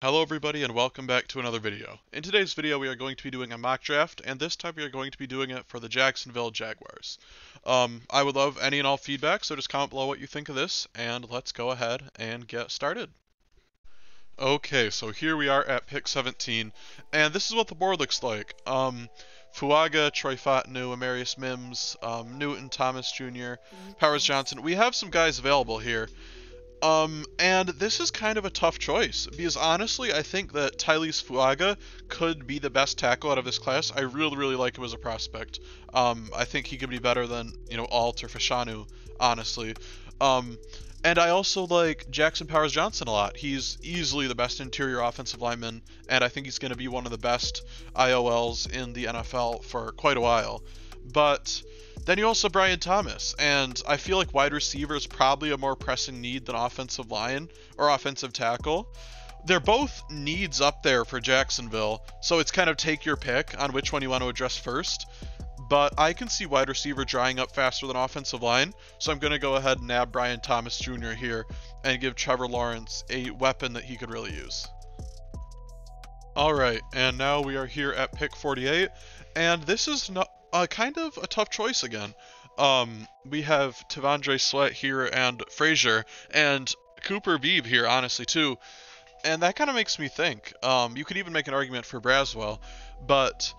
Hello everybody and welcome back to another video. In today's video we are going to be doing a mock draft, and this time we are going to be doing it for the Jacksonville Jaguars. I would love any and all feedback, so just comment below what you think of this, and let's go ahead and get started. Okay, so here we are at pick 17, and this is what the board looks like. Fuaga, Troy Fatanu, Amarius Mims, Newton, Thomas Jr., Powers Johnson. We have some guys available here. And this is kind of a tough choice, because honestly, I think that Tylese Fuaga could be the best tackle out of this class. I really like him as a prospect. I think he could be better than, Alt or Fashanu, honestly. And I also like Jackson Powers Johnson a lot. He's easily the best interior offensive lineman, and I think he's going to be one of the best IOLs in the NFL for quite a while. But then you also have Brian Thomas, and I feel like wide receiver is probably a more pressing need than offensive line or offensive tackle. They're both needs up there for Jacksonville, so it's kind of take your pick on which one you want to address first. But I can see wide receiver drying up faster than offensive line, so I'm going to go ahead and nab Brian Thomas Jr. here and give Trevor Lawrence a weapon that he could really use. Alright, and now we are here at pick 48, and this is not kind of a tough choice again. We have Tavondre Sweat here and Frazier, and Cooper Beebe here, honestly, too. And that kind of makes me think. You could even make an argument for Braswell, but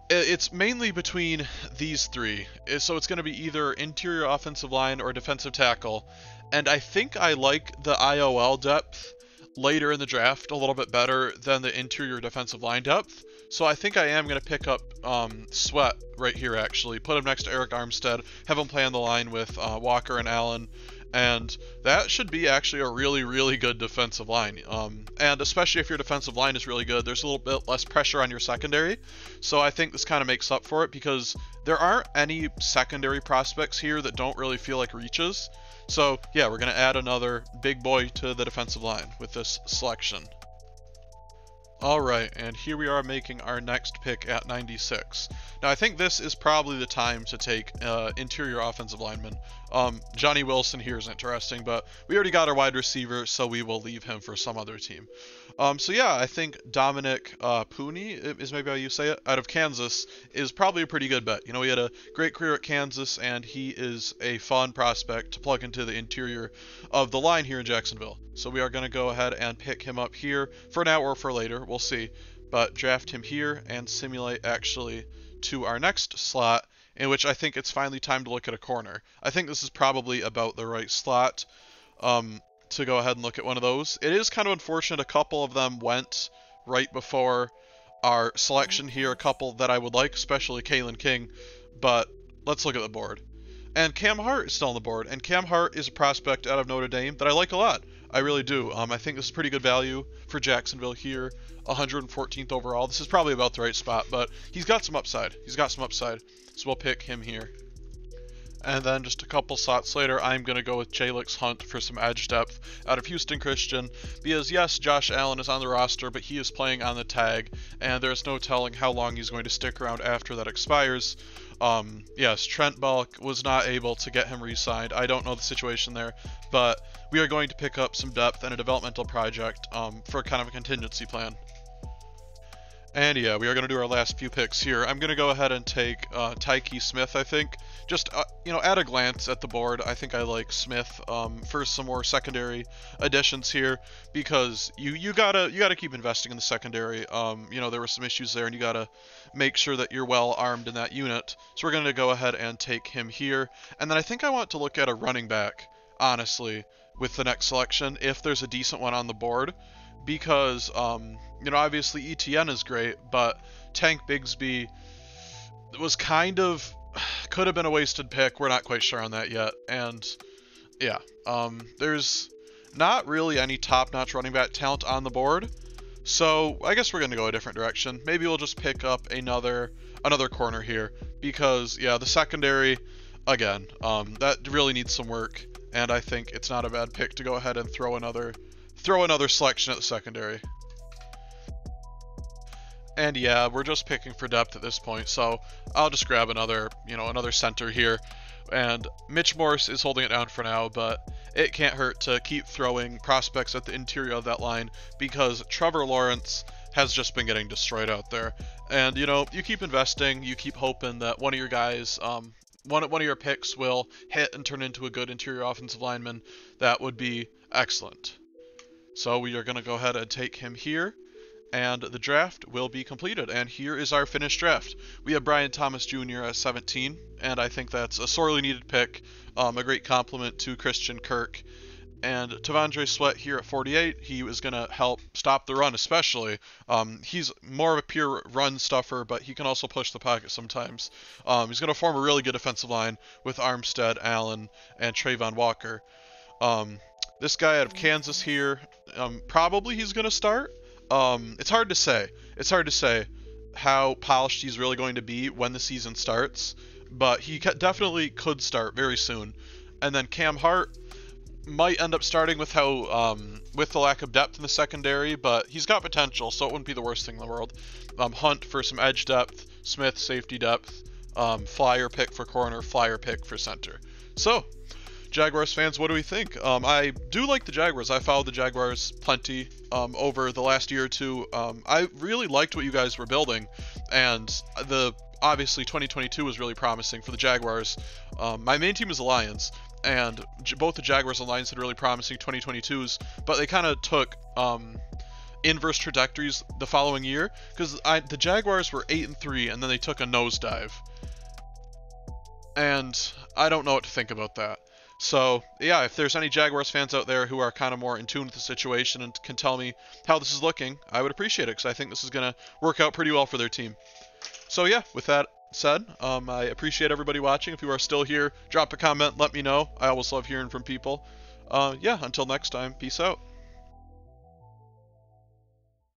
it's mainly between these three. So it's going to be either interior offensive line or defensive tackle. And I think I like the IOL depth later in the draft a little bit better than the interior defensive line depth. So I think I am going to pick up Sweat right here, actually. Put him next to Eric Armstead, have him play on the line with Walker and Allen, and that should be actually a really good defensive line. And especially if your defensive line is really good, there's a little bit less pressure on your secondary. So I think this kind of makes up for it, because there aren't any secondary prospects here that don't really feel like reaches. So yeah, we're going to add another big boy to the defensive line with this selection. Alright, and here we are making our next pick at 96. Now I think this is probably the time to take interior offensive lineman. Johnny Wilson here is interesting, but we already got our wide receiver, so we will leave him for some other team. So yeah, I think Dominic Pooney, is maybe how you say it, out of Kansas, is probably a pretty good bet. He had a great career at Kansas, and he is a fun prospect to plug into the interior of the line here in Jacksonville. So we are going to go ahead and pick him up here for now or for later, we'll see. But draft him here and simulate actually to our next slot, in which I think it's finally time to look at a corner. I think this is probably about the right slot to go ahead and look at one of those. It is kind of unfortunate a couple of them went right before our selection here, a couple that I would like, especially Kalen King, but let's look at the board. And Cam Hart is still on the board, and Cam Hart is a prospect out of Notre Dame that I like a lot. I really do. I think this is pretty good value for Jacksonville here, 114th overall. This is probably about the right spot, but he's got some upside. So we'll pick him here. And then just a couple slots later, I'm going to go with Jalix Hunt for some edge depth out of Houston Christian, because yes, Josh Allen is on the roster, but he is playing on the tag, and there's no telling how long he's going to stick around after that expires. Yes, Trent Bullock was not able to get him re-signed. I don't know the situation there, but we are going to pick up some depth and a developmental project for kind of a contingency plan. And yeah, we are going to do our last few picks here. I'm going to go ahead and take Tyke Smith, I think. Just, at a glance at the board, I think I like Smith for some more secondary additions here, because you gotta keep investing in the secondary. There were some issues there, and you gotta make sure that you're well armed in that unit. So we're going to go ahead and take him here. And then I think I want to look at a running back, honestly, with the next selection, if there's a decent one on the board. Because, obviously ETN is great, but Tank Bigsby was could have been a wasted pick. We're not quite sure on that yet. And, yeah, there's not really any top-notch running back talent on the board. So, I guess we're going to go a different direction. Maybe we'll just pick up another corner here. Because, yeah, the secondary, again, that really needs some work. And I think it's not a bad pick to go ahead and throw another selection at the secondary. And yeah, we're just picking for depth at this point, so I'll just grab another center here. And Mitch Morse is holding it down for now, but it can't hurt to keep throwing prospects at the interior of that line, because Trevor Lawrence has just been getting destroyed out there. And, you know, you keep investing, you keep hoping that one of your guys, one of your picks will hit and turn into a good interior offensive lineman. That would be excellent. So we are going to go ahead and take him here, and the draft will be completed. And here is our finished draft. We have Brian Thomas Jr. at 17, and I think that's a sorely needed pick, a great compliment to Christian Kirk. And T'Vondre Sweat here at 48, he was going to help stop the run especially. He's more of a pure run stuffer, but he can also push the pocket sometimes. He's going to form a really good defensive line with Armstead, Allen, and Trayvon Walker. This guy out of Kansas here, probably he's going to start. It's hard to say. It's hard to say how polished he's really going to be when the season starts, but he definitely could start very soon. And then Cam Hart might end up starting with with the lack of depth in the secondary, but he's got potential, so it wouldn't be the worst thing in the world. Hunt for some edge depth, Smith safety depth, flyer pick for corner, flyer pick for center. So, Jaguars fans, what do we think? I do like the Jaguars. I followed the Jaguars plenty over the last year or two. I really liked what you guys were building, and obviously 2022 was really promising for the Jaguars. My main team is the Lions, and both the Jaguars and Lions had really promising 2022s, but they kind of took inverse trajectories the following year, because the Jaguars were 8-3, and then they took a nosedive, and I don't know what to think about that. So, yeah, if there's any Jaguars fans out there who are kind of more in tune with the situation and can tell me how this is looking, I would appreciate it, because I think this is going to work out pretty well for their team. So, yeah, with that said, I appreciate everybody watching. If you are still here, drop a comment, let me know. I always love hearing from people. Yeah, until next time, peace out.